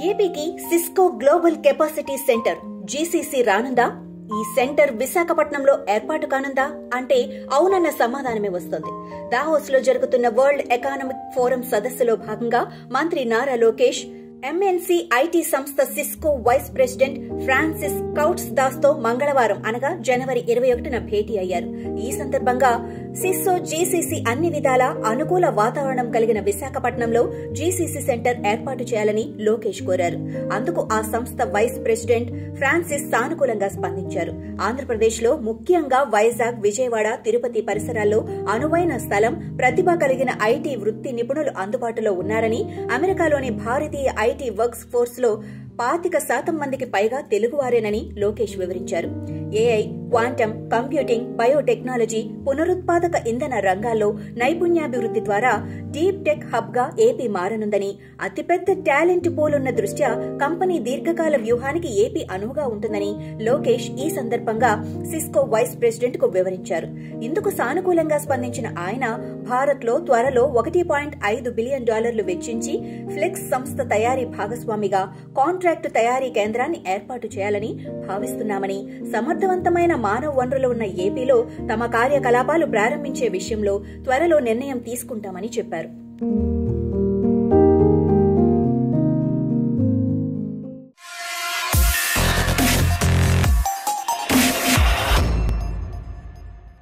ఏపీకి Cisco global capacity center GCC రానుందా? ఈ సెంటర్ విశాఖపట్నంలో ఏర్పాటు కానుందా అంటే అవునన్న సమాధానమే వస్తోంది. దావోస్ లో జరుగుతున్న వరల్డ్ ఎకనామిక్ ఫోరం సదస్సులో భాగంగా మంత్రి నారా లోకేష్ ఎంఎన్సీ ఐటీ సంస్థ Cisco vice president Francis Katsoudas తో మంగళవారం అనగా జనవరి 21న భేటీ అయ్యారు. ఈ సందర్భంగా సిస్కో జీసీసీ అన్ని విధాల అనుకూల వాతావరణం కలిగిన విశాఖపట్నంలో జీసీసీ సెంటర్ ఏర్పాటు చేయాలని లోకేష్ కోరారు. అందుకు ఆ సంస్థ వైస్ ప్రెసిడెంట్ ఫ్రాన్సిస్ సానుకూలంగా స్పందించారు. ఆంధ్రప్రదేశ్ లో ముఖ్యంగా వైజాగ్, విజయవాడ, తిరుపతి పరిసరాల్లో అనువైన స్థలం, ప్రతిభ కలిగిన ఐటీ వృత్తి నిపుణులు అందుబాటులో ఉన్నారని, అమెరికాలోని భారతీయ ఐటీ వర్క్స్ ఫోర్స్ లో 25% మందికి పైగా తెలుగువారేనని లోకేష్ వివరించారు. ఏఐ, క్వాంటం కంప్యూటింగ్, బయోటెక్నాలజీ, పునరుత్పాదక ఇంధన రంగాల్లో నైపుణ్యాభివృద్ధి ద్వారా డీప్ టెక్ హబ్ గా ఏపీ మారనుందని, అతిపెద్ద టాలెంట్ పూల్ ఉన్న దృష్ట్యా కంపెనీ దీర్ఘకాల వ్యూహానికి ఏపీ అనువుగా ఉంటుందని లోకేష్ ఈ సందర్భంగా సిస్కో వైస్ ప్రెసిడెంట్ కు వివరించారు. ఇందుకు సానుకూలంగా స్పందించిన ఆయన భారత్ లో త్వరలో $1.5 బిలియన్ వెచ్చించి ఫ్లెక్స్ సంస్థ తయారీ భాగస్వామిగా కాంట్రాక్టు తయారీ కేంద్రాన్ని ఏర్పాటు చేయాలని భావిస్తున్నామని, సమర్థవంతమైన మానవ వనరులు ఉన్న ఏపీలో తమ కార్యకలాపాలు ప్రారంభించే విషయంలో త్వరలో నిర్ణయం తీసుకుంటామని చెప్పారు.